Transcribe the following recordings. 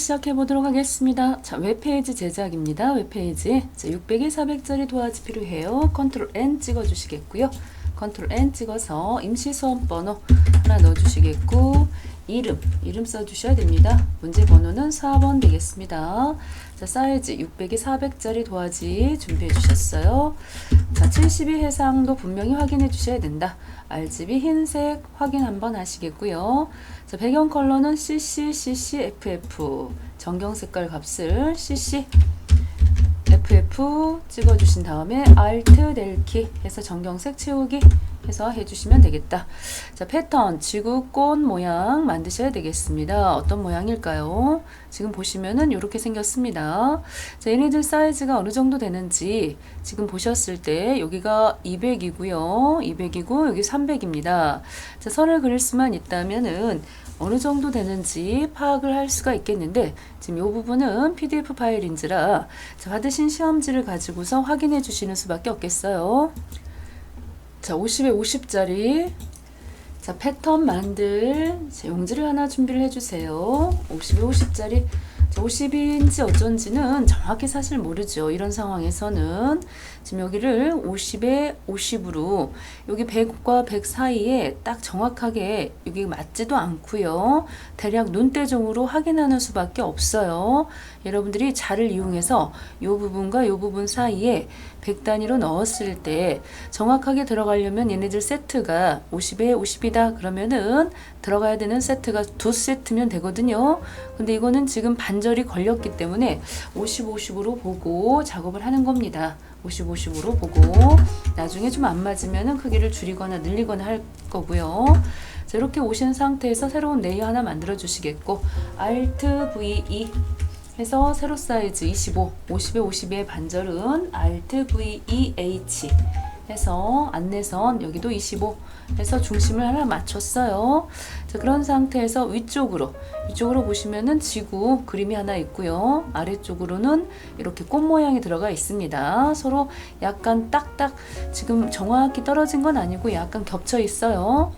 시작해 보도록 하겠습니다. 자, 웹페이지 제작입니다. 웹페이지. 자, 600에 400짜리 도화지 필요해요. 컨트롤 N 찍어 주시겠고요. 컨트롤 N 찍어서 임시 수험 번호 하나 넣어 주시겠고, 이름 써 주셔야 됩니다. 문제 번호는 4번 되겠습니다. 자, 사이즈 600에 400짜리 도화지 준비해 주셨어요. 자, 72 해상도 분명히 확인해 주셔야 된다. RGB 흰색 확인 한번 하시겠고요. 자, 배경 컬러는 CC, FF. 전경 색깔 값을 CC, FF 찍어주신 다음에 Alt 델키 해서 전경색 채우기 해서 해주시면 되겠다. 자, 패턴 지구 꽃 모양 만드셔야 되겠습니다. 어떤 모양일까요? 지금 보시면은 이렇게 생겼습니다. 자, 얘네들 사이즈가 어느 정도 되는지 지금 보셨을 때 여기가 200이고요. 200이고 여기 300입니다. 자, 선을 그릴 수만 있다면은 어느 정도 되는지 파악을 할 수가 있겠는데, 지금 이 부분은 PDF 파일인지라 자, 받으신 시험지를 가지고서 확인해 주시는 수밖에 없겠어요. 자, 50에 50짜리 자, 패턴 만들 자, 용지를 하나 준비를 해주세요. 50에 50짜리 자, 50인지 어쩐지는 정확히 사실 모르죠. 이런 상황에서는 지금 여기를 50에 50으로 여기 100과 100 사이에 딱 정확하게 여기 맞지도 않고요. 대략 눈대중으로 확인하는 수밖에 없어요. 여러분들이 자를 이용해서 이 부분과 이 부분 사이에 100 단위로 넣었을 때 정확하게 들어가려면 얘네들 세트가 50에 50이다 그러면은 들어가야 되는 세트가 2세트면 되거든요. 근데 이거는 지금 반절이 걸렸기 때문에 50, 50으로 보고 작업을 하는 겁니다. 50, 50으로 보고 나중에 좀 안 맞으면은 크기를 줄이거나 늘리거나 할 거고요. 자, 이렇게 오신 상태에서 새로운 레이어 하나 만들어 주시겠고, Alt V2 해서 세로 사이즈 25, 50에 50의 반절은 Alt V2H 해서 안내선 여기도 25 해서 중심을 하나 맞췄어요. 자, 그런 상태에서 이쪽으로 보시면은 지구 그림이 하나 있고요. 아래쪽으로는 이렇게 꽃 모양이 들어가 있습니다. 서로 약간 딱딱 지금 정확히 떨어진 건 아니고 약간 겹쳐 있어요.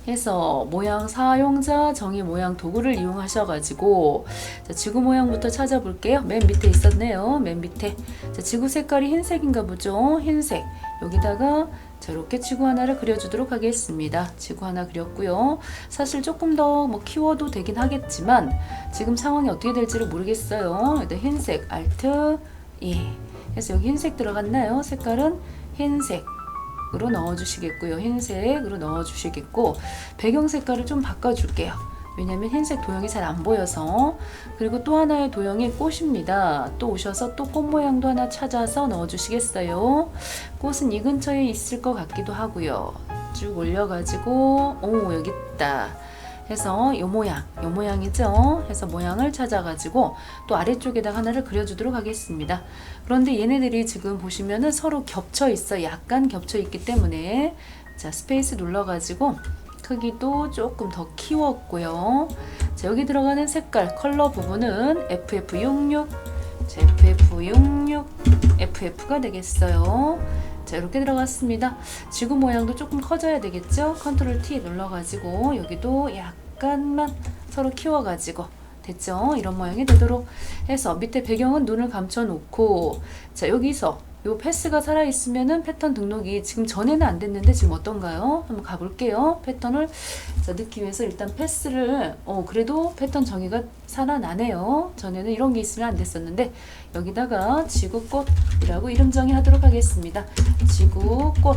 해서 모양 사용자 정의 모양 도구를 이용하셔가지고 자, 지구 모양부터 찾아볼게요. 맨 밑에 있었네요. 맨 밑에 자, 지구 색깔이 흰색인가 보죠. 흰색 여기다가 자, 이렇게 지구 하나를 그려주도록 하겠습니다. 지구 하나 그렸고요. 사실 조금 더 뭐 키워도 되긴 하겠지만 지금 상황이 어떻게 될지를 모르겠어요. 일단 흰색 Alt 해서 여기 흰색 들어갔나요? 색깔은 흰색 으로 넣어주시겠고요. 흰색으로 넣어주시겠고, 배경 색깔을 좀 바꿔줄게요. 왜냐면 흰색 도형이 잘 안 보여서. 그리고 또 하나의 도형이 꽃입니다. 또 오셔서 또 꽃 모양도 하나 찾아서 넣어주시겠어요. 꽃은 이 근처에 있을 것 같기도 하고요. 쭉 올려가지고 여기 있다 해서 요 모양이죠. 해서 모양을 찾아가지고 또 아래쪽에다 하나를 그려주도록 하겠습니다. 그런데 얘네들이 지금 보시면은 서로 겹쳐 있어. 약간 겹쳐 있기 때문에 자, 스페이스 눌러가지고 크기도 조금 더 키웠고요. 자, 여기 들어가는 색깔 컬러 부분은 FF66 자, FF66 FF가 되겠어요. 자, 이렇게 들어갔습니다. 지구 모양도 조금 커져야 되겠죠? 컨트롤 T 눌러가지고 여기도 약간만 서로 키워가지고 됐죠? 이런 모양이 되도록 해서 밑에 배경은 눈을 감춰 놓고 자, 여기서 요 패스가 살아있으면은 패턴 등록이 지금 전에는 안 됐는데 지금 어떤가요? 한번 가볼게요. 패턴을 자, 넣기 위해서 일단 패스를 그래도 패턴 정의가 살아나네요. 전에는 이런 게 있으면 안 됐었는데 여기다가 지구꽃이라고 이름 정의하도록 하겠습니다. 지구꽃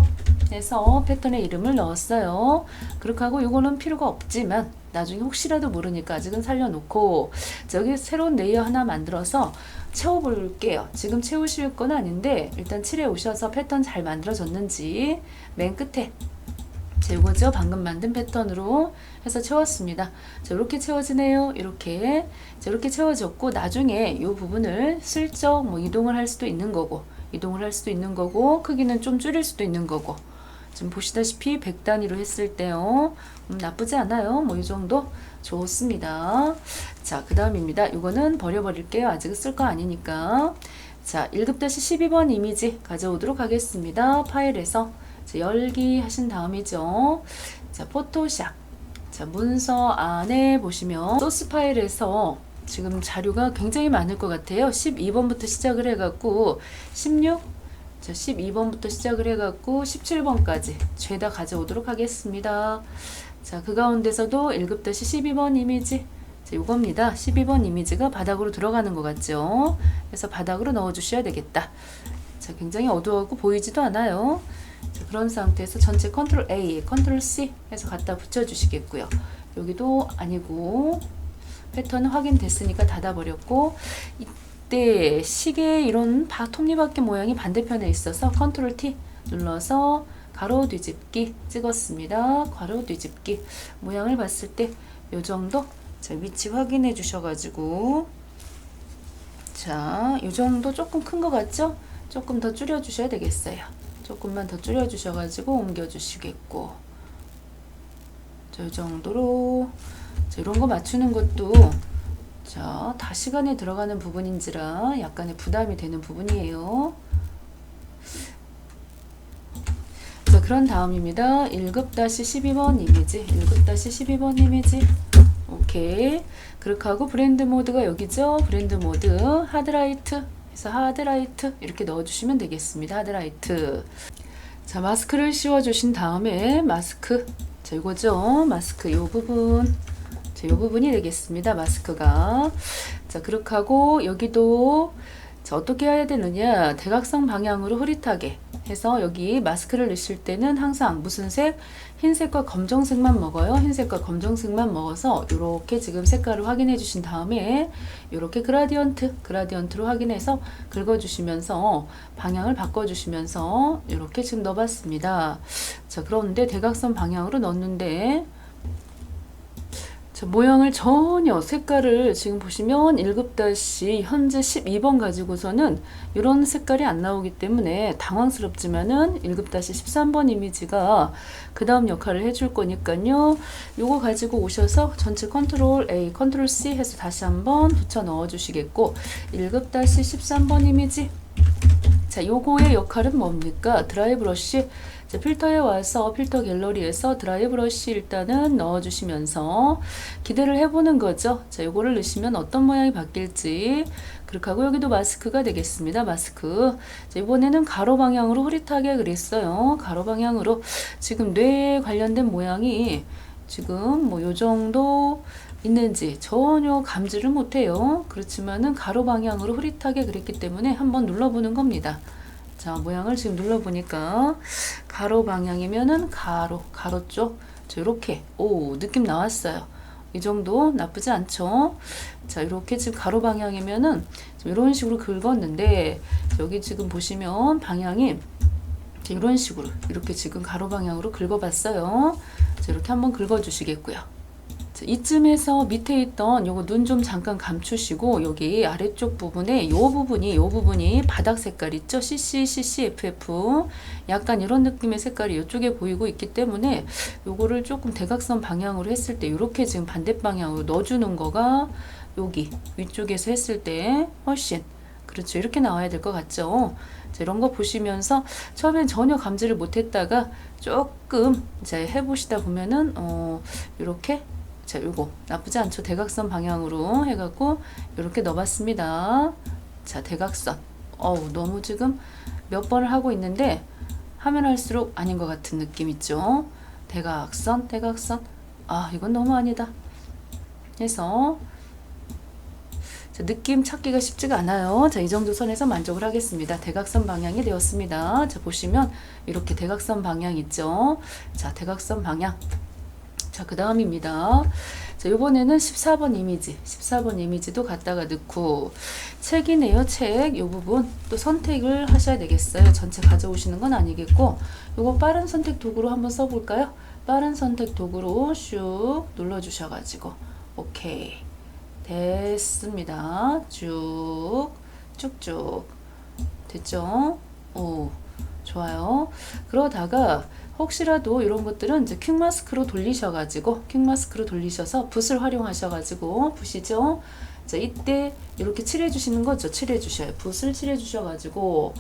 해서 패턴의 이름을 넣었어요. 그렇게 하고 요거는 필요가 없지만 나중에 혹시라도 모르니까 아직은 살려놓고 저기 새로운 레이어 하나 만들어서 채워볼게요. 지금 채우실 건 아닌데 일단 칠해 오셔서 패턴 잘 만들어졌는지 맨 끝에 이거죠. 방금 만든 패턴으로 해서 채웠습니다. 자, 이렇게 채워지네요. 이렇게 자, 이렇게 채워졌고 나중에 이 부분을 슬쩍 뭐 이동을 할 수도 있는 거고 크기는 좀 줄일 수도 있는 거고 지금 보시다시피 100 단위로 했을 때요. 나쁘지 않아요. 뭐 이 정도 좋습니다. 자, 그 다음입니다. 이거는 버려버릴게요. 아직 쓸 거 아니니까. 자, 1급-12번 이미지 가져오도록 하겠습니다. 파일에서 자, 열기 하신 다음이죠. 자, 포토샵 자, 문서 안에 보시면 소스 파일에서 지금 자료가 굉장히 많을 것 같아요. 12번부터 시작을 해갖고 16, 자, 12번부터 시작을 해갖고 17번까지 죄다 가져오도록 하겠습니다. 자, 그 가운데서도 1급-12번 이미지, 자, 요겁니다. 12번 이미지가 바닥으로 들어가는 것 같죠? 그래서 바닥으로 넣어주셔야 되겠다. 자, 굉장히 어두워갖고 보이지도 않아요. 자, 그런 상태에서 전체 컨트롤 A, 컨트롤 C 해서 갖다 붙여주시겠고요. 여기도 아니고 패턴은 확인됐으니까 닫아버렸고, 이때 시계 이런 톱니바퀴 모양이 반대편에 있어서 컨트롤 T 눌러서 가로 뒤집기 찍었습니다. 가로 뒤집기 모양을 봤을 때 요 정도, 자, 위치 확인해 주셔가지고, 자, 요 정도 조금 큰 것 같죠? 조금 더 줄여 주셔야 되겠어요. 조금만 더 줄여 주셔가지고 옮겨 주시겠고, 자, 이 정도로. 자, 이런 거 맞추는 것도 자, 다 시간에 들어가는 부분인지라 약간의 부담이 되는 부분이에요. 자, 그런 다음입니다. 1급-12번 이미지, 1급-12번 이미지. 오케이. 그렇게 하고 브랜드 모드가 여기죠. 브랜드 모드 하드라이트 해서 하드라이트 이렇게 넣어주시면 되겠습니다. 하드라이트. 자, 마스크를 씌워주신 다음에 마스크, 자, 이거죠. 마스크 요 부분, 자, 요 부분이 되겠습니다. 마스크가. 자, 그렇게 하고 여기도 자, 어떻게 해야 되느냐, 대각선 방향으로 흐릿하게 해서 여기 마스크를 넣으실 때는 항상 무슨 색? 흰색과 검정색만 먹어요. 흰색과 검정색만 먹어서 이렇게 지금 색깔을 확인해 주신 다음에 이렇게 그라디언트로 확인해서 긁어주시면서 방향을 바꿔주시면서 이렇게 지금 넣어봤습니다. 자, 그런데 대각선 방향으로 넣었는데, 자, 모양을 전혀 색깔을 지금 보시면 1급 다시 현재 12번 가지고서는 이런 색깔이 안 나오기 때문에 당황스럽지만은 1급 다시 13번 이미지가 그 다음 역할을 해줄 거니까요. 요거 가지고 오셔서 전체 컨트롤 A, 컨트롤 C 해서 다시 한번 붙여 넣어 주시겠고, 1급 다시 13번 이미지. 자, 요거의 역할은 뭡니까? 드라이 브러쉬. 자, 필터에 와서 필터 갤러리에서 드라이 브러쉬 일단은 넣어주시면서 기대를 해보는 거죠. 자, 요거를 넣으시면 어떤 모양이 바뀔지. 그렇게 하고 여기도 마스크가 되겠습니다. 마스크. 자, 이번에는 가로 방향으로 흐릿하게 그랬어요. 가로 방향으로. 지금 뇌에 관련된 모양이 지금 뭐 요 정도 있는지 전혀 감지를 못해요. 그렇지만은 가로 방향으로 흐릿하게 그랬기 때문에 한번 눌러보는 겁니다. 자, 모양을 지금 눌러보니까 가로 방향이면은 가로 쪽. 자, 이렇게 느낌 나왔어요. 이 정도 나쁘지 않죠. 자, 이렇게 지금 가로 방향이면은 이런 식으로 긁었는데, 여기 지금 보시면 방향이 이런 식으로 이렇게 지금 가로 방향으로 긁어봤어요. 자, 이렇게 한번 긁어주시겠고요. 자, 이쯤에서 밑에 있던 요거 눈 좀 잠깐 감추시고, 여기 아래쪽 부분에 요 부분이 바닥 색깔 있죠? CCFF. 약간 이런 느낌의 색깔이 이쪽에 보이고 있기 때문에 요거를 조금 대각선 방향으로 했을 때 이렇게 지금 반대 방향으로 넣어주는 거가 여기 위쪽에서 했을 때 훨씬, 그렇죠. 이렇게 나와야 될 것 같죠? 자, 이런 거 보시면서 처음엔 전혀 감지를 못했다가 조금 이제 해보시다 보면은 이렇게, 자, 요거 나쁘지 않죠. 대각선 방향으로 해갖고 이렇게 넣어봤습니다. 자, 대각선. 너무 지금 몇 번을 하고 있는데 하면 할수록 아닌 것 같은 느낌 있죠. 대각선. 이건 너무 아니다. 해서 자, 느낌 찾기가 쉽지가 않아요. 자, 이 정도 선에서 만족을 하겠습니다. 대각선 방향이 되었습니다. 자, 보시면 이렇게 대각선 방향 있죠. 자, 대각선 방향. 자, 그 다음입니다. 자, 요번에는 14번 이미지, 14번 이미지도 갖다가 넣고, 책이네요, 책. 요 부분 또 선택을 하셔야 되겠어요. 전체 가져오시는 건 아니겠고, 요거 빠른 선택 도구로 한번 써볼까요? 빠른 선택 도구로 슉 눌러주셔가지고, 오케이. 됐습니다. 쭉쭉. 됐죠? 좋아요. 그러다가, 혹시라도 이런 것들은 이제 퀵 마스크로 돌리셔서 붓을 활용하셔가지고, 붓이죠. 자, 이때 이렇게 칠해 주시는 거죠. 칠해 주셔요. 붓을 칠해 주셔가지고,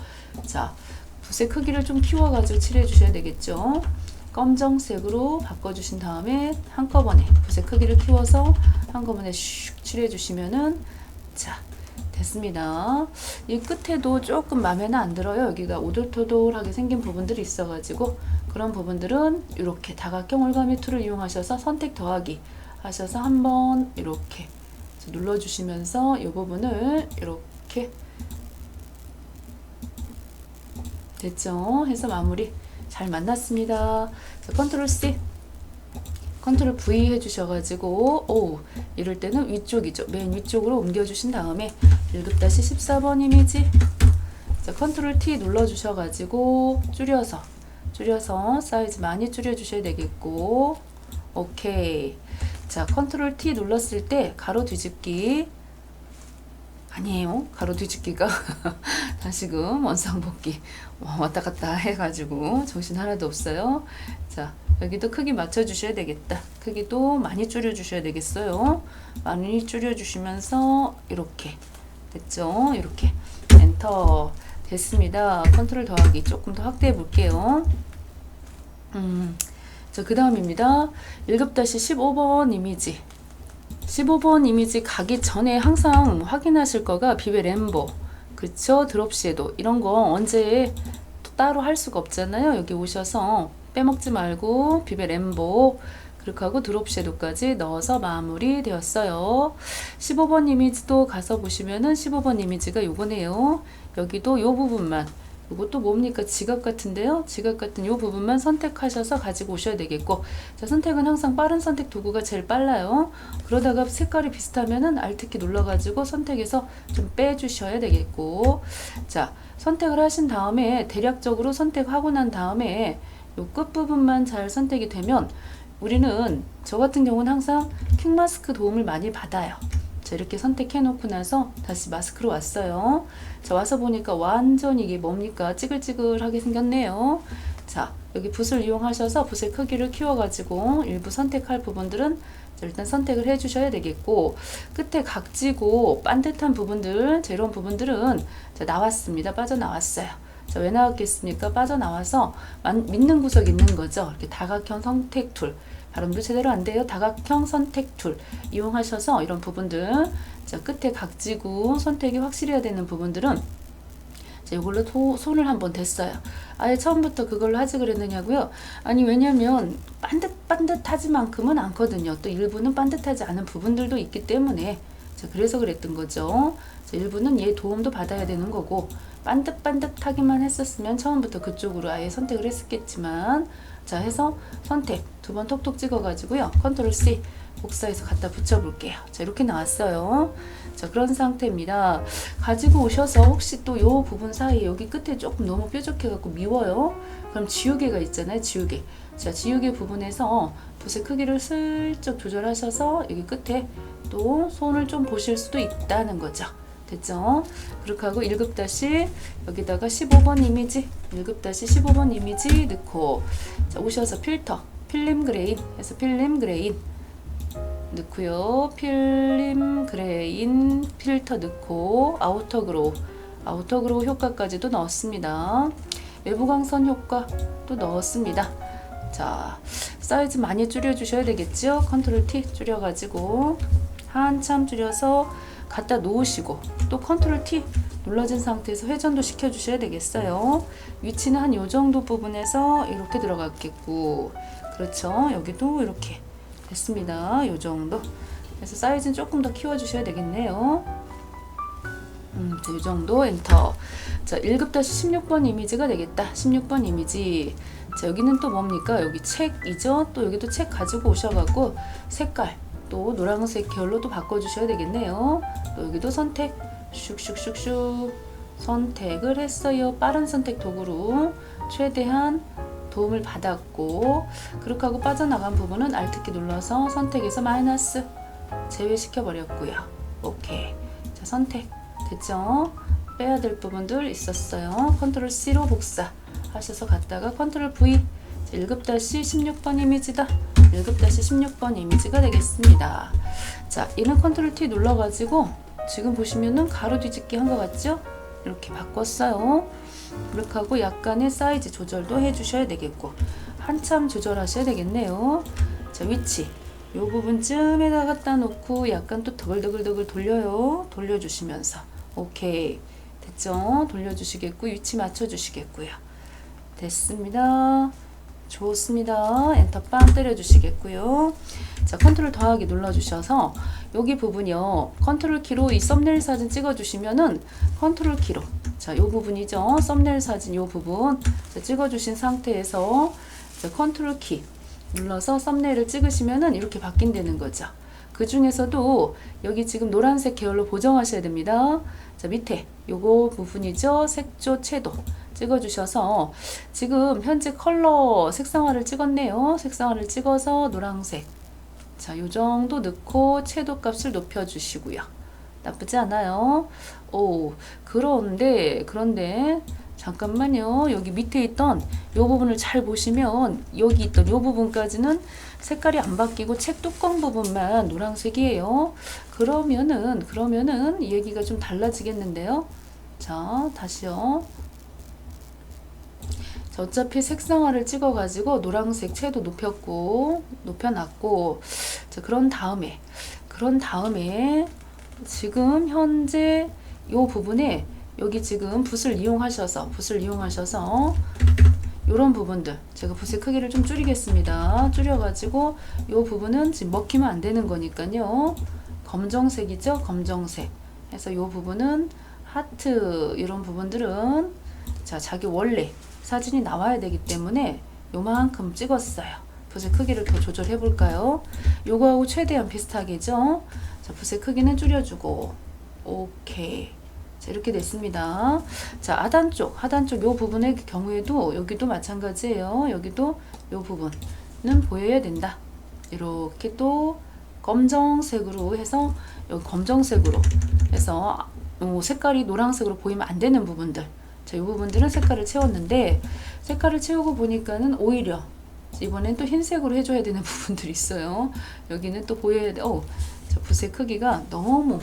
자, 붓의 크기를 좀 키워가지고 칠해 주셔야 되겠죠. 검정색으로 바꿔주신 다음에 한꺼번에 붓의 크기를 키워서 한꺼번에 슉 칠해 주시면은 자 됐습니다. 이 끝에도 조금 마음에는 안 들어요. 여기가 오돌토돌하게 생긴 부분들이 있어가지고 그런 부분들은 이렇게 다각형 올가미 툴을 이용하셔서 선택 더하기 하셔서 한번 이렇게 눌러주시면서 이 부분을 이렇게 됐죠? 해서 마무리 잘 만났습니다. 자, 컨트롤 C, 컨트롤 V 해주셔가지고 이럴 때는 위쪽이죠. 맨 위쪽으로 옮겨주신 다음에 1급-14번 이미지 자, 컨트롤 T 눌러주셔가지고 줄여서 사이즈 많이 줄여주셔야 되겠고 오케이. 자, 컨트롤 T 눌렀을 때 가로 뒤집기 아니에요. 가로 뒤집기가 다시금 원상복귀 왔다 갔다 해가지고 정신 하나도 없어요. 자, 여기도 크기 맞춰주셔야 되겠다. 크기도 많이 줄여주셔야 되겠어요. 많이 줄여주시면서 이렇게 됐죠? 이렇게 엔터 됐습니다. 컨트롤 더하기 조금 더 확대해 볼게요. 자, 그 다음입니다. 1급-15번 이미지 15번 이미지 가기 전에 항상 확인하실 거가 비베 램보 그쵸? 드롭 섀도우 이런 거 언제 따로 할 수가 없잖아요. 여기 오셔서 빼먹지 말고 비베 램보 그렇게 하고 드롭 섀도우까지 넣어서 마무리 되었어요. 15번 이미지도 가서 보시면은 15번 이미지가 요거네요. 여기도 요 부분만 이것도 뭡니까? 지갑 같은데요. 지갑 같은 이 부분만 선택하셔서 가지고 오셔야 되겠고 자, 선택은 항상 빠른 선택 도구가 제일 빨라요. 그러다가 색깔이 비슷하면은 Alt키 눌러가지고 선택해서 좀 빼주셔야 되겠고 자, 선택을 하신 다음에 대략적으로 선택하고 난 다음에 이 끝부분만 잘 선택이 되면 우리는 저 같은 경우는 항상 퀵마스크 도움을 많이 받아요. 자, 이렇게 선택해 놓고 나서 다시 마스크로 왔어요. 자, 와서 보니까 완전 이게 뭡니까? 찌글찌글하게 생겼네요. 자, 여기 붓을 이용하셔서 붓의 크기를 키워가지고 일부 선택할 부분들은 일단 선택을 해 주셔야 되겠고 끝에 각지고 반듯한 부분들, 이런 부분들은 자, 나왔습니다. 빠져나왔어요. 자, 왜 나왔겠습니까? 빠져나와서 믿는 구석이 있는 거죠. 이렇게 다각형 선택 툴. 발음도 제대로 안 돼요. 다각형 선택 툴 이용하셔서 이런 부분들 자, 끝에 각지고 선택이 확실해야 되는 부분들은 자, 이걸로 손을 한번 댔어요. 아예 처음부터 그걸로 하지 그랬느냐고요? 아니 왜냐면 반듯하지만큼은 않거든요. 또 일부는 반듯하지 않은 부분들도 있기 때문에 자, 그래서 그랬던 거죠. 자, 일부는 얘 도움도 받아야 되는 거고 반듯하기만 했었으면 처음부터 그쪽으로 아예 선택을 했었겠지만 자, 해서 선택 두 번 톡톡 찍어 가지고요. 컨트롤 C 복사해서 갖다 붙여 볼게요. 자, 이렇게 나왔어요. 자, 그런 상태입니다. 가지고 오셔서 혹시 또 요 부분 사이에 여기 끝에 조금 너무 뾰족해 갖고 미워요. 그럼 지우개가 있잖아요. 지우개. 자, 지우개 부분에서 붓의 크기를 슬쩍 조절하셔서 여기 끝에 또 손을 좀 보실 수도 있다는 거죠. 됐죠? 그렇게 하고 1급 다시 여기다가 15번 이미지 1급-15번 이미지 넣고 자, 오셔서 필터 필름 그레인 해서 필름 그레인 넣고요. 필름 그레인 필터 넣고 아우터 그로우 효과까지도 넣었습니다. 외부 광선 효과 또 넣었습니다. 자, 사이즈 많이 줄여 주셔야 되겠죠? 컨트롤 T 줄여 가지고 한참 줄여서 갖다 놓으시고 또 컨트롤 T 눌러진 상태에서 회전도 시켜 주셔야 되겠어요. 위치는 한 요 정도 부분에서 이렇게 들어갔겠고 그렇죠. 여기도 이렇게 됐습니다. 요 정도. 그래서 사이즈는 조금 더 키워 주셔야 되겠네요. 이 정도 엔터. 자, 1급-16번 이미지가 되겠다. 16번 이미지. 자, 여기는 또 뭡니까? 여기 책이죠. 또 여기도 책 가지고 오셔갖고 색깔 또 노란색 계열로 또 바꿔주셔야 되겠네요. 또 여기도 선택 슉슉슉슉 선택을 했어요. 빠른 선택 도구로 최대한 도움을 받았고 그렇게 하고 빠져나간 부분은 Alt키 눌러서 선택해서 마이너스 제외시켜 버렸고요. 오케이. 자, 선택 됐죠? 빼야 될 부분들 있었어요. 컨트롤 C로 복사 하셔서 갔다가 컨트롤 V 1급-16번 이미지다. 1급-16번 이미지가 되겠습니다. 자, 얘는 컨트롤 T 눌러가지고 지금 보시면은 가로 뒤집기 한 것 같죠? 이렇게 바꿨어요. 그렇게 하고 약간의 사이즈 조절도 해주셔야 되겠고 한참 조절하셔야 되겠네요. 자, 위치 요 부분쯤에다 갖다 놓고 약간 또 더글더글더글 돌려요. 돌려주시면서 오케이 됐죠? 돌려주시겠고 위치 맞춰주시겠고요. 됐습니다. 좋습니다. 엔터 빵 때려주시겠고요. 자, 컨트롤 더하기 눌러주셔서 여기 부분이요. 컨트롤 키로 이 썸네일 사진 찍어주시면은 컨트롤 키로 자, 요 부분이죠. 썸네일 사진 요 부분 자, 찍어주신 상태에서 자, 컨트롤 키 눌러서 썸네일을 찍으시면은 이렇게 바뀐다는 거죠. 그 중에서도 여기 지금 노란색 계열로 보정하셔야 됩니다. 자, 밑에 요거 부분이죠. 색조 채도 찍어주셔서 지금 현재 컬러 색상화를 찍었네요. 색상화를 찍어서 노란색 자, 요 정도 넣고 채도 값을 높여주시고요. 나쁘지 않아요. 오, 그런데 잠깐만요. 여기 밑에 있던 요 부분을 잘 보시면 여기 있던 요 부분까지는 색깔이 안 바뀌고 책 뚜껑 부분만 노란색이에요. 그러면은 이 얘기가 좀 달라지겠는데요. 자, 다시요. 자, 어차피 색상화를 찍어가지고 노란색 채도 높여놨고, 자, 그런 다음에 지금 현재 요 부분에 여기 지금 붓을 이용하셔서 요런 부분들 제가 붓의 크기를 좀 줄이겠습니다. 줄여가지고 요 부분은 지금 먹히면 안 되는 거니까요. 검정색이죠. 검정색 해서 요 부분은 하트 이런 부분들은 자, 자기 원래 사진이 나와야 되기 때문에 요만큼 찍었어요. 붓의 크기를 더 조절해 볼까요? 요거하고 최대한 비슷하게죠. 자, 붓의 크기는 줄여주고 오케이. 자, 이렇게 됐습니다. 자, 하단 쪽 요 부분의 경우에도 여기도 마찬가지예요. 여기도 요 부분은 보여야 된다. 이렇게 또 검정색으로 해서 여기 검정색으로 해서 색깔이 노란색으로 보이면 안 되는 부분들. 자, 이 부분들은 색깔을 채웠는데 색깔을 채우고 보니까는 오히려 이번엔 또 흰색으로 해줘야 되는 부분들이 있어요. 여기는 또 보여야 돼. 자, 붓의 크기가 너무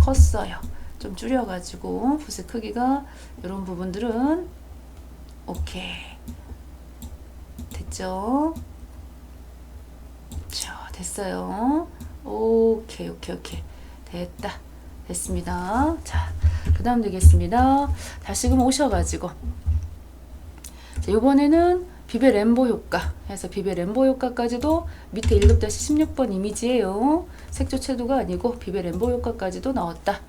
컸어요. 좀 줄여가지고 붓의 크기가 이런 부분들은 오케이 됐죠? 자, 됐어요. 오케이 됐다. 됐습니다. 자, 그 다음 되겠습니다. 다시금 오셔가지고 자, 이번에는 비베 램보 효과 해서 비베 램보 효과까지도 밑에 1-16번 이미지예요. 색조 채도가 아니고 비베 램보 효과까지도 넣었다.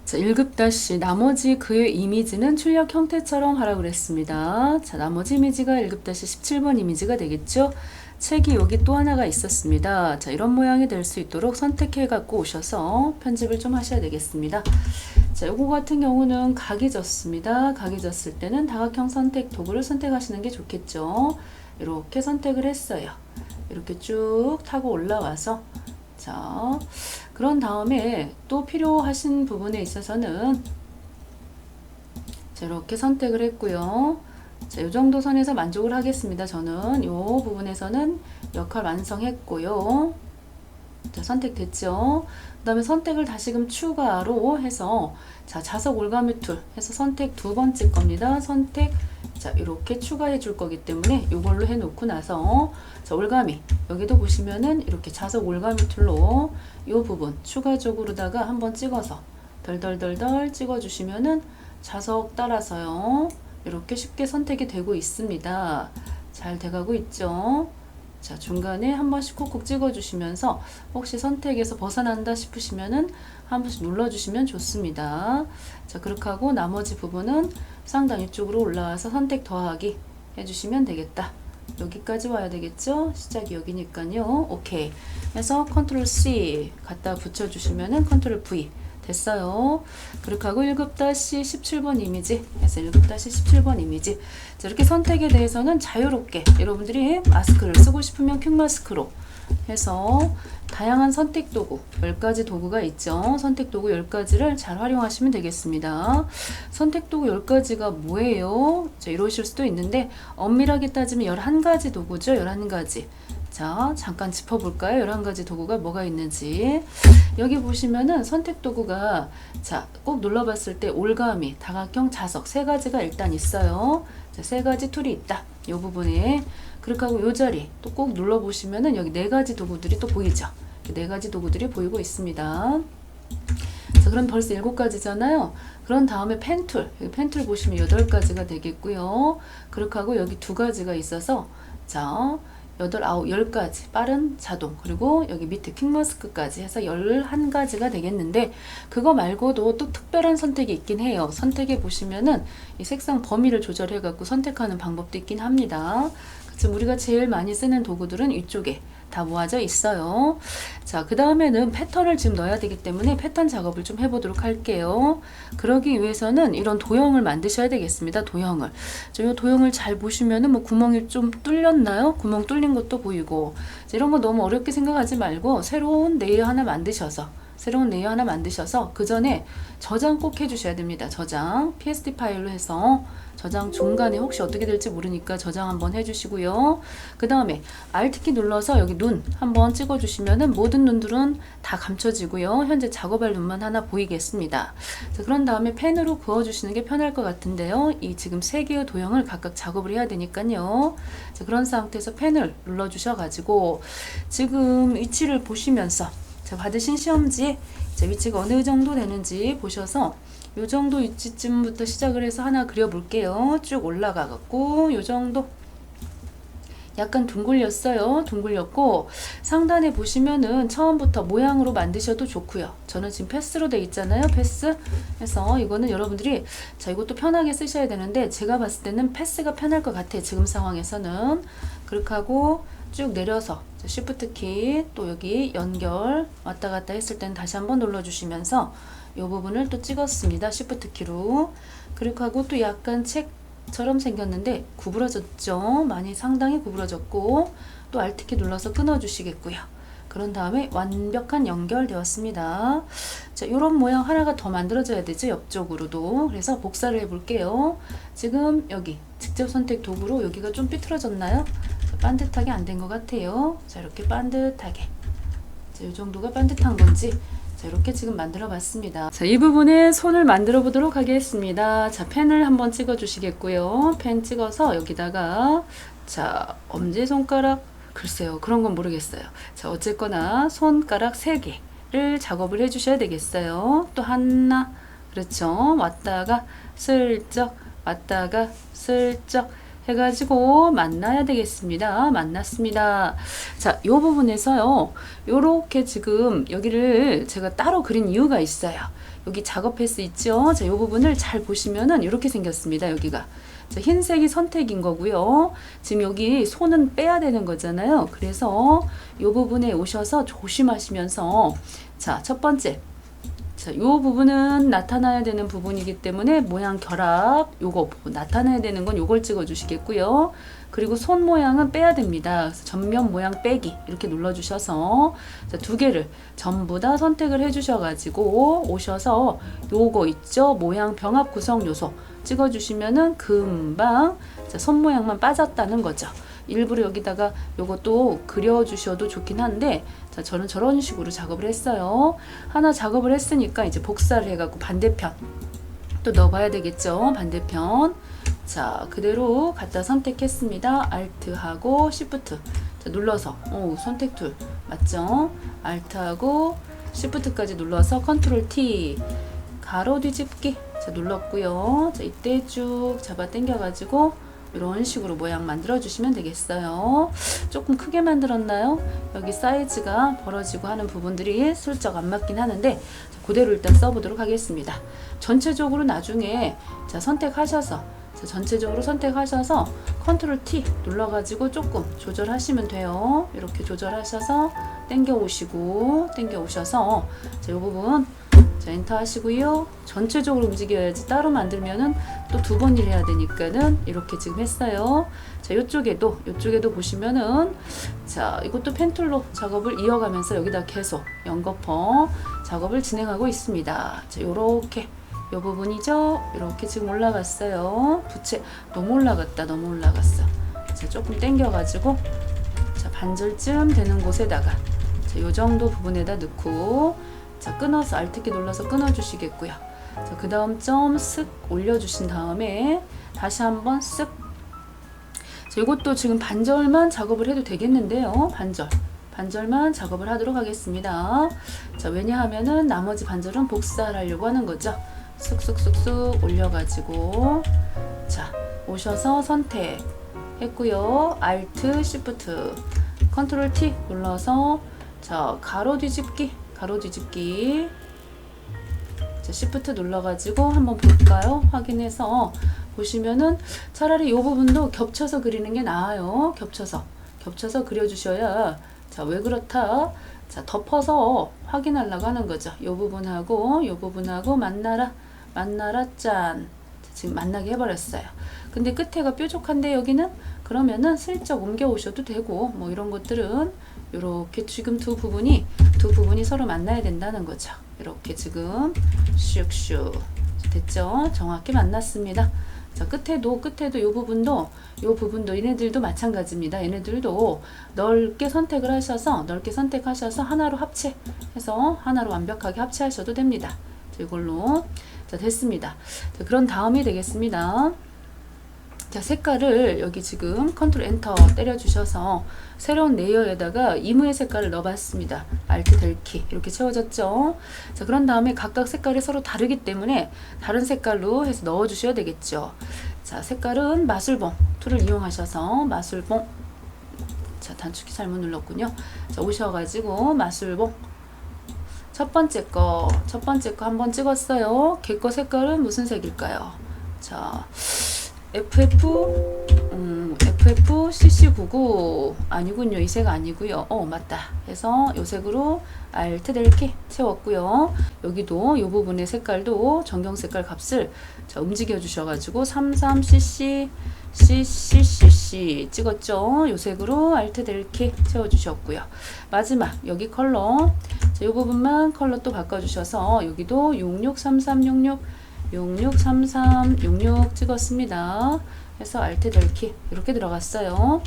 자, 1급- 나머지 그의 이미지는 출력 형태처럼 하라고 그랬습니다. 자, 나머지 이미지가 1급-17번 이미지가 되겠죠. 책이 여기 또 하나가 있었습니다. 자, 이런 모양이 될 수 있도록 선택해 갖고 오셔서 편집을 좀 하셔야 되겠습니다. 자, 요거 같은 경우는 각이 졌습니다. 각이 졌을 때는 다각형 선택 도구를 선택하시는 게 좋겠죠. 이렇게 선택을 했어요. 이렇게 쭉 타고 올라와서 자, 그런 다음에 또 필요하신 부분에 있어서는 자, 이렇게 선택을 했고요. 자, 이 정도 선에서 만족을 하겠습니다. 저는 이 부분에서는 역할 완성했고요. 자, 선택됐죠. 그 다음에 선택을 다시금 추가로 해서 자, 자석 올가미 툴 해서 선택 두 번째 겁니다. 선택 자, 이렇게 추가해 줄 거기 때문에 이걸로 해 놓고 나서 자, 올가미 여기도 보시면은 이렇게 자석 올가미 툴로 이 부분 추가적으로다가 한번 찍어서 덜덜덜덜 찍어 주시면은 자석 따라서요. 이렇게 쉽게 선택이 되고 있습니다. 잘 돼가고 있죠. 자, 중간에 한 번씩 콕콕 찍어주시면서 혹시 선택에서 벗어난다 싶으시면은 한 번씩 눌러주시면 좋습니다. 자, 그렇게 하고 나머지 부분은 상단 위쪽으로 올라와서 선택 더하기 해주시면 되겠다. 여기까지 와야 되겠죠? 시작이 여기니까요. 오케이. 해서 컨트롤 C 갖다 붙여주시면은 컨트롤 V 됐어요. 그렇게 하고 1급-17번 이미지 해서 1급-17번 이미지 자, 이렇게 선택에 대해서는 자유롭게 여러분들이 마스크를 쓰고 싶으면 퀵 마스크로 해서 다양한 선택 도구 10가지 도구가 있죠. 선택 도구 10가지를 잘 활용하시면 되겠습니다. 선택 도구 10가지가 뭐예요? 자, 이러실 수도 있는데 엄밀하게 따지면 11가지 도구죠. 11가지. 자, 잠깐 짚어볼까요? 11가지 도구가 뭐가 있는지. 여기 보시면은 선택 도구가 자, 꼭 눌러봤을 때 올가미, 다각형, 자석 세 가지가 일단 있어요. 자, 세 가지 툴이 있다. 이 부분에. 그렇게 하고 이 자리 또 꼭 눌러보시면은 여기 4가지 도구들이 또 보이죠. 4가지 도구들이 보이고 있습니다. 자, 그럼 벌써 7가지잖아요. 그런 다음에 펜툴, 여기 펜툴 보시면 8가지가 되겠고요. 그렇게 하고 여기 2가지가 있어서 자 8, 9, 10가지 빠른 자동, 그리고 여기 밑에 퀵마스크까지 해서 11가지가 되겠는데, 그거 말고도 또 특별한 선택이 있긴 해요. 선택해 보시면은 이 색상 범위를 조절해 갖고 선택하는 방법도 있긴 합니다. 지금 우리가 제일 많이 쓰는 도구들은 이쪽에 다 모아져 있어요. 자, 그 다음에는 패턴을 지금 넣어야 되기 때문에 패턴 작업을 좀 해보도록 할게요. 그러기 위해서는 이런 도형을 만드셔야 되겠습니다. 도형을. 이 도형을 잘 보시면은 뭐 구멍이 좀 뚫렸나요? 구멍 뚫린 것도 보이고. 이런 거 너무 어렵게 생각하지 말고 새로운 레이어 하나 만드셔서 그 전에 저장 꼭 해주셔야 됩니다. 저장 PSD 파일로 해서 저장 중간에 혹시 어떻게 될지 모르니까 저장 한번 해주시고요. 그 다음에 Alt키 눌러서 여기 눈 한번 찍어주시면은 모든 눈들은 다 감춰지고요. 현재 작업할 눈만 하나 보이겠습니다. 자, 그런 다음에 펜으로 그어주시는 게 편할 것 같은데요. 이 지금 3개의 도형을 각각 작업을 해야 되니까요. 자, 그런 상태에서 펜을 눌러주셔가지고 지금 위치를 보시면서 자, 받으신 시험지에 자, 위치가 어느 정도 되는지 보셔서 요 정도 위치쯤부터 시작을 해서 하나 그려볼게요. 쭉 올라가갖고 요 정도 약간 둥글렸어요. 둥글렸고 상단에 보시면은 처음부터 모양으로 만드셔도 좋고요. 저는 지금 패스로 돼 있잖아요. 패스 해서 이거는 여러분들이 자 이것도 편하게 쓰셔야 되는데 제가 봤을 때는 패스가 편할 것 같아요. 지금 상황에서는. 그렇게 하고 쭉 내려서 Shift 키 또 여기 연결 왔다 갔다 했을 때는 다시 한번 눌러주시면서 이 부분을 또 찍었습니다. Shift 키로. 그리고 하고 또 약간 책처럼 생겼는데 구부러졌죠. 많이 상당히 구부러졌고 또 Alt 키 눌러서 끊어주시겠고요. 그런 다음에 완벽한 연결되었습니다. 자, 이런 모양 하나가 더 만들어져야 되죠. 옆쪽으로도. 그래서 복사를 해볼게요. 지금 여기 직접 선택 도구로 여기가 좀 삐뚤어졌나요? 반듯하게 안 된 것 같아요. 자, 이렇게 반듯하게. 자, 이 정도가 반듯한 건지. 자, 이렇게 지금 만들어 봤습니다. 자, 이 부분에 손을 만들어 보도록 하겠습니다. 자, 펜을 한번 찍어 주시겠고요. 펜 찍어서 여기다가 자, 엄지손가락 글쎄요. 그런 건 모르겠어요. 자, 어쨌거나 손가락 3개를 작업을 해 주셔야 되겠어요. 또 하나. 그렇죠. 왔다가 슬쩍 왔다가 슬쩍 해가지고 만나야 되겠습니다. 만났습니다. 자, 요 부분에서요. 요렇게 지금 여기를 제가 따로 그린 이유가 있어요. 여기 작업 패스 있죠? 자, 요 부분을 잘 보시면은 이렇게 생겼습니다. 여기가. 자, 흰색이 선택인 거고요. 지금 여기 손은 빼야 되는 거잖아요. 그래서 요 부분에 오셔서 조심하시면서 자, 첫 번째. 자, 요 부분은 나타나야 되는 부분이기 때문에 모양 결합 요거 나타나야 되는 건 요걸 찍어 주시겠고요. 그리고 손 모양은 빼야 됩니다. 그래서 전면 모양 빼기 이렇게 눌러 주셔서 자, 2개를 전부 다 선택을 해 주셔 가지고 오셔서 요거 있죠? 모양 병합 구성 요소 찍어 주시면은 금방 자, 손 모양만 빠졌다는 거죠. 일부러 여기다가 요것도 그려 주셔도 좋긴 한데 자, 저는 저런 식으로 작업을 했어요. 하나 작업을 했으니까 이제 복사를 해갖고 반대편 또 넣어봐야 되겠죠. 반대편. 자, 그대로 갖다 선택했습니다. Alt하고 Shift 자, 눌러서 선택 툴 맞죠? Alt하고 Shift까지 눌러서 Ctrl T 가로 뒤집기 자, 눌렀고요. 자, 이때 쭉 잡아 당겨가지고 이런 식으로 모양 만들어 주시면 되겠어요. 조금 크게 만들었나요? 여기 사이즈가 벌어지고 하는 부분들이 슬쩍 안 맞긴 하는데 그대로 일단 써보도록 하겠습니다. 전체적으로 나중에 자, 선택하셔서 자, 전체적으로 선택하셔서 Ctrl T 눌러가지고 조금 조절하시면 돼요. 이렇게 조절하셔서 당겨 오시고 당겨 오셔서 자, 이 부분 자, 엔터 하시고요. 전체적으로 움직여야지 따로 만들면은 또 2번 일 해야 되니까는 이렇게 지금 했어요. 자, 요쪽에도 보시면은 자, 이것도 펜툴로 작업을 이어가면서 여기다 계속 연거퍼 작업을 진행하고 있습니다. 자, 요렇게 요 부분이죠. 이렇게 지금 올라갔어요. 부채 너무 올라갔다. 너무 올라갔어. 자, 조금 당겨 가지고 자, 반절쯤 되는 곳에다가 자, 요 정도 부분에다 넣고 자, 끊어서 Alt키 눌러서 끊어 주시겠고요. 자, 그 다음 점 쓱 올려 주신 다음에 다시 한번 쓱 자, 이것도 지금 반절만 작업을 해도 되겠는데요. 반절만 작업을 하도록 하겠습니다. 자, 왜냐하면은 나머지 반절은 복사를 하려고 하는 거죠. 쑥쑥쑥쑥 올려가지고, 자, 오셔서 선택 했고요. Alt, Shift, Ctrl T 눌러서, 자, 가로 뒤집기. 자, Shift 눌러가지고 한번 볼까요? 확인해서 보시면은 차라리 이 부분도 겹쳐서 그리는 게 나아요. 겹쳐서 그려주셔야, 자, 왜 그렇다? 자, 덮어서 확인하려고 하는 거죠. 이 부분하고 만나라 짠. 지금 만나게 해버렸어요. 근데 끝에가 뾰족한데 여기는, 그러면은 슬쩍 옮겨 오셔도 되고, 뭐 이런 것들은 요렇게 지금 두 부분이 서로 만나야 된다는 거죠. 이렇게 지금 슉슉 됐죠? 정확히 만났습니다. 자, 끝에도 요 부분도 얘네들도 마찬가지입니다. 얘네들도 넓게 선택하셔서 하나로 합체해서 하나로 완벽하게 합체하셔도 됩니다. 자, 이걸로, 자, 됐습니다. 자, 그런 다음이 되겠습니다. 자, 색깔을 여기 지금 컨트롤 엔터 때려 주셔서 새로운 레이어에다가 이무의 색깔을 넣어봤습니다. Alt 델키 이렇게 채워졌죠. 자, 그런 다음에 각각 색깔이 서로 다르기 때문에 다른 색깔로 해서 넣어 주셔야 되겠죠. 자, 색깔은 마술봉 툴을 이용하셔서 마술봉, 자, 단축키 잘못 눌렀군요. 자, 오셔가지고 마술봉 첫 번째 거 한번 찍었어요. 걔 거 색깔은 무슨 색일까요? 자, FFCC99 아니군요. 이 색 아니고요. 맞다. 해서 요 색으로 Alt 델키 채웠고요. 여기도 요 부분의 색깔도 전경 색깔 값을, 자, 움직여 주셔가지고 33cc 찍었죠. 요 색으로 Alt 델키 채워주셨고요. 마지막 여기 컬러, 자, 요 부분만 컬러 또 바꿔주셔서 여기도 663366 찍었습니다. 해서 Alt 델키 이렇게 들어갔어요.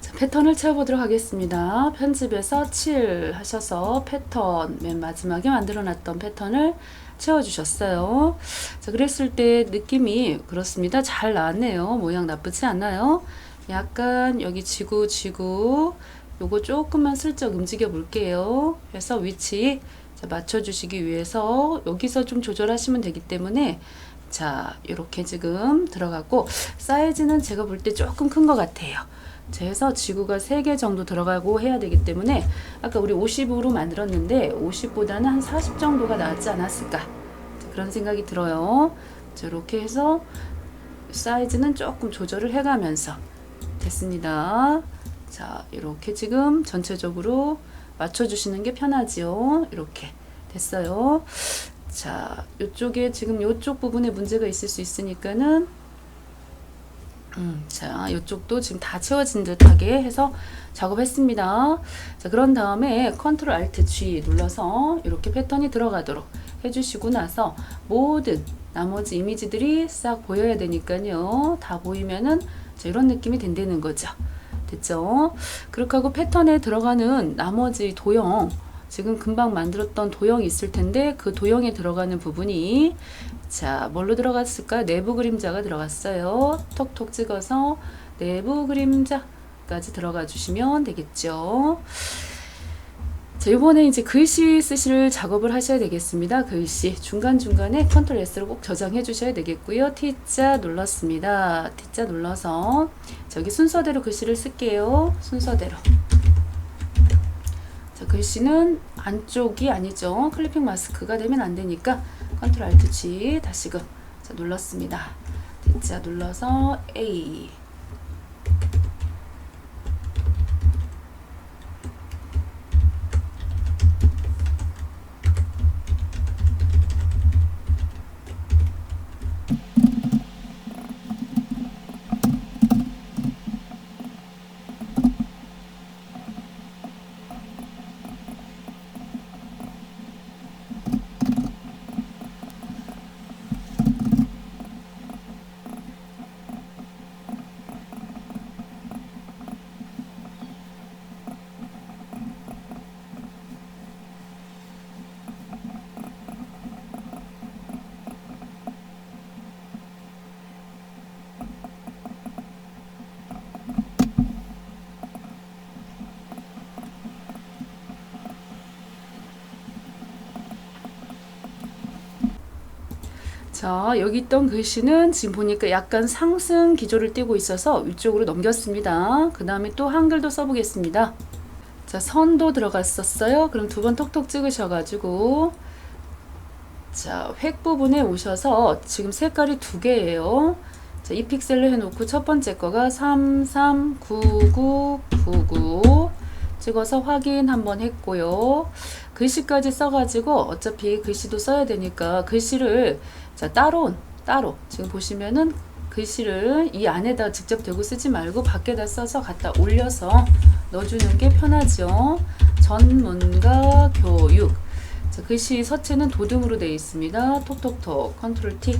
자, 패턴을 채워보도록 하겠습니다. 편집에서 7 하셔서 패턴 맨 마지막에 만들어놨던 패턴을 채워주셨어요. 자, 그랬을 때 느낌이 그렇습니다. 잘 나왔네요. 모양 나쁘지 않아요. 약간 여기 지구 요거 조금만 슬쩍 움직여 볼게요. 그래서 위치, 자, 맞춰주시기 위해서 여기서 좀 조절하시면 되기 때문에, 자, 이렇게 지금 들어가고, 사이즈는 제가 볼 때 조금 큰 것 같아요. 그래서 지구가 3개 정도 들어가고 해야 되기 때문에 아까 우리 50으로 만들었는데 50보다는 한 40 정도가 나왔지 않았을까, 자, 그런 생각이 들어요. 자, 이렇게 해서 사이즈는 조금 조절을 해가면서 됐습니다. 자, 이렇게 지금 전체적으로 맞춰주시는 게 편하지요. 이렇게 됐어요. 자, 요쪽에 지금 요쪽 부분에 문제가 있을 수 있으니까는, 자, 요쪽도 지금 다 채워진 듯하게 해서 작업했습니다. 자, 그런 다음에 컨트롤 알트 G 눌러서 이렇게 패턴이 들어가도록 해주시고 나서 모든 나머지 이미지들이 싹 보여야 되니까요. 다 보이면은, 자, 이런 느낌이 된다는 거죠. 됐죠? 그렇게 하고 패턴에 들어가는 나머지 도형, 지금 금방 만들었던 도형이 있을 텐데 그 도형에 들어가는 부분이, 자, 뭘로 들어갔을까? 내부 그림자가 들어갔어요. 톡톡 찍어서 내부 그림자까지 들어가 주시면 되겠죠. 자, 이번에 이제 글씨 쓰실 작업을 하셔야 되겠습니다. 글씨 중간중간에 컨트롤 S로 꼭 저장해 주셔야 되겠고요. T자 눌렀습니다. T자 눌러서 저기 순서대로 글씨를 쓸게요. 순서대로. 자, 글씨는 안쪽이 아니죠. 클리핑 마스크가 되면 안 되니까 컨트롤 Alt G 다시금, 자, 눌렀습니다. T자 눌러서 A. 자, 여기 있던 글씨는 지금 보니까 약간 상승 기조를 띠고 있어서 위쪽으로 넘겼습니다. 그 다음에 또 한글도 써보겠습니다. 자, 선도 들어갔었어요. 그럼 두 번 톡톡 찍으셔가지고 자, 획 부분에 오셔서 지금 색깔이 두 개예요. 자, 이 픽셀로 해놓고 첫 번째 거가 339999 찍어서 확인 한번 했고요. 글씨까지 써가지고 어차피 글씨도 써야 되니까 글씨를 자, 따로 지금 보시면은 글씨를 이 안에다 직접 대고 쓰지 말고 밖에다 써서 갖다 올려서 넣어주는 게 편하죠. 전문가 교육. 자, 글씨 서체는 도듬으로 되어 있습니다. 톡톡톡 컨트롤 T.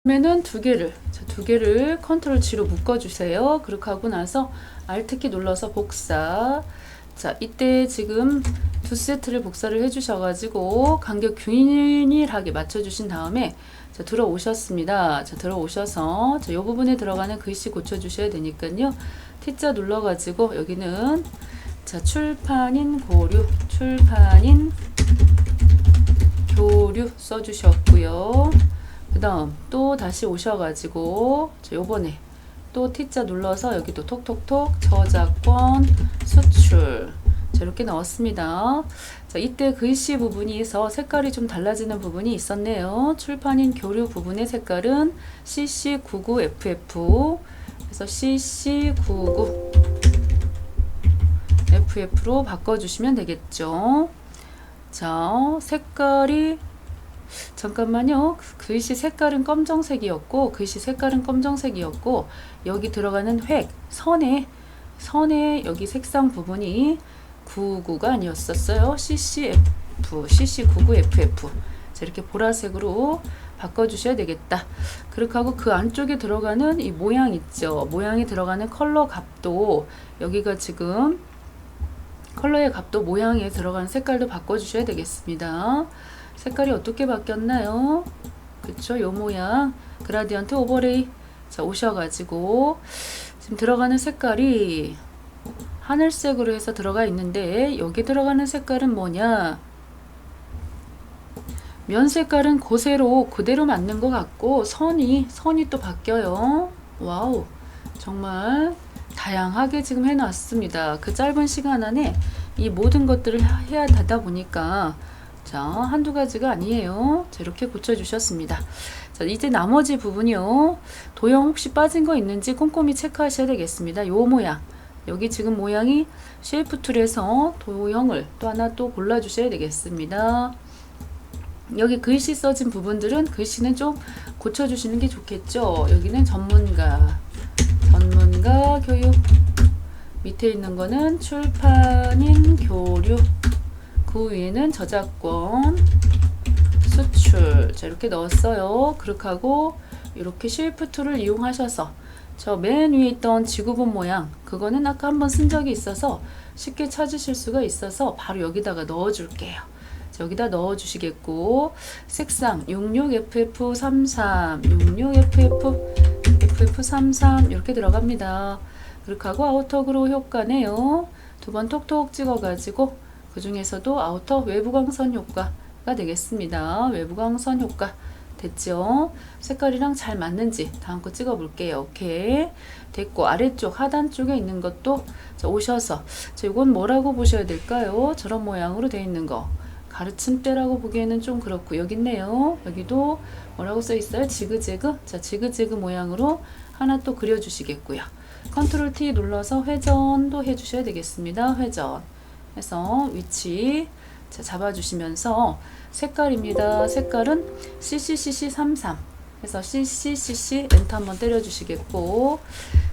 그러면은 두 개를 컨트롤 G로 묶어주세요. 그렇게 하고 나서 Alt키 눌러서 복사. 자, 이때 지금 두 세트를 복사를 해주셔가지고 간격 균일하게 맞춰주신 다음에 자, 들어오셨습니다. 자, 들어오셔서 자, 이 부분에 들어가는 글씨 고쳐주셔야 되니까요. T자 눌러가지고 여기는 자, 출판인 교류 써주셨고요. 그 다음 또 다시 오셔가지고 자, 요번에 또 T자 눌러서 여기도 톡톡톡 저작권 수출 자, 이렇게 넣었습니다. 자, 이때 글씨 부분에서 색깔이 좀 달라지는 부분이 있었네요. 출판인 교류 부분의 색깔은 CC99FF 그래서 CC99FF로 바꿔주시면 되겠죠. 자, 색깔이 잠깐만요. 글씨 색깔은 검정색이었고 여기 들어가는 획 선에 여기 색상 부분이 99가 아니었었어요. CC99FF 자, 이렇게 보라색으로 바꿔주셔야 되겠다. 그렇게 하고 그 안쪽에 들어가는 이 모양 있죠. 모양이 들어가는 컬러 값도 여기가 지금 컬러의 값도 모양에 들어가는 색깔도 바꿔주셔야 되겠습니다. 색깔이 어떻게 바뀌었나요? 그쵸? 요 모양 그라디언트 오버레이 자, 오셔가지고 지금 들어가는 색깔이 하늘색으로 해서 들어가 있는데 여기 들어가는 색깔은 뭐냐? 면 색깔은 그대로 맞는 것 같고 선이 또 바뀌어요. 와우, 정말 다양하게 지금 해놨습니다. 그 짧은 시간 안에 이 모든 것들을 해야 되다 보니까 자, 한두 가지가 아니에요. 자, 이렇게 고쳐주셨습니다. 자, 이제 나머지 부분이요. 도형 혹시 빠진 거 있는지 꼼꼼히 체크하셔야 되겠습니다. 요 모양. 여기 지금 모양이 쉐이프 툴에서 도형을 또 하나 또 골라주셔야 되겠습니다. 여기 글씨 써진 부분들은 글씨는 좀 고쳐주시는 게 좋겠죠. 여기는 전문가 교육. 밑에 있는 거는 출판인 교류. 그 위에는 저작권 수출 자, 이렇게 넣었어요. 그렇게 하고 이렇게 쉐이프 툴을 이용하셔서 저 맨 위에 있던 지구본 모양 그거는 아까 한번 쓴 적이 있어서 쉽게 찾으실 수가 있어서 바로 여기다가 넣어 줄게요. 여기다 넣어 주시겠고 색상 66FF33 이렇게 들어갑니다. 그렇게 하고 아우터 그로우 효과네요. 두 번 톡톡 찍어 가지고 그 중에서도 아우터 외부 광선 효과가 되겠습니다. 외부 광선 효과 됐죠? 색깔이랑 잘 맞는지 다음 거 찍어 볼게요. 오케이. 됐고 아래쪽 하단 쪽에 있는 것도 자, 오셔서 자, 이건 뭐라고 보셔야 될까요? 저런 모양으로 되어 있는 거 가르침대라고 보기에는 좀 그렇고 여기 있네요. 여기도 뭐라고 써 있어요? 지그재그. 자, 지그재그 모양으로 하나 또 그려 주시겠고요. 컨트롤 T 눌러서 회전도 해 주셔야 되겠습니다. 회전 해서 위치 자, 잡아주시면서 색깔입니다. 색깔은 CCCC33 해서 CCCC 엔터 한번 때려주시겠고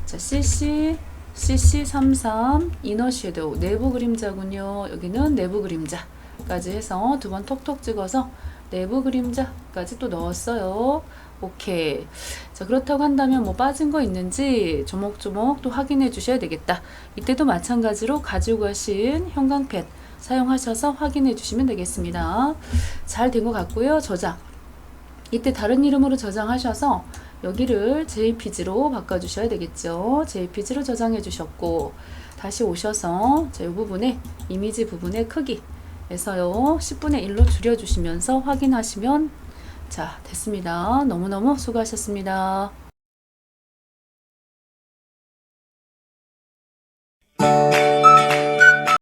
자, CCCC33 이너 섀도우 내부 그림자군요. 여기는 내부 그림자까지 해서 두 번 톡톡 찍어서 내부 그림자까지 또 넣었어요. 오케이. 자, 그렇다고 한다면 뭐 빠진 거 있는지 조목조목 또 확인해 주셔야 되겠다. 이때도 마찬가지로 가지고 가신 형광펜 사용하셔서 확인해 주시면 되겠습니다. 잘 된 것 같고요. 저장. 이때 다른 이름으로 저장하셔서 여기를 JPG로 바꿔주셔야 되겠죠. JPG로 저장해 주셨고 다시 오셔서 이 부분에 이미지 부분의 크기에서요 10분의 1로 줄여주시면서 확인하시면 자 됐습니다. 너무너무 수고하셨습니다.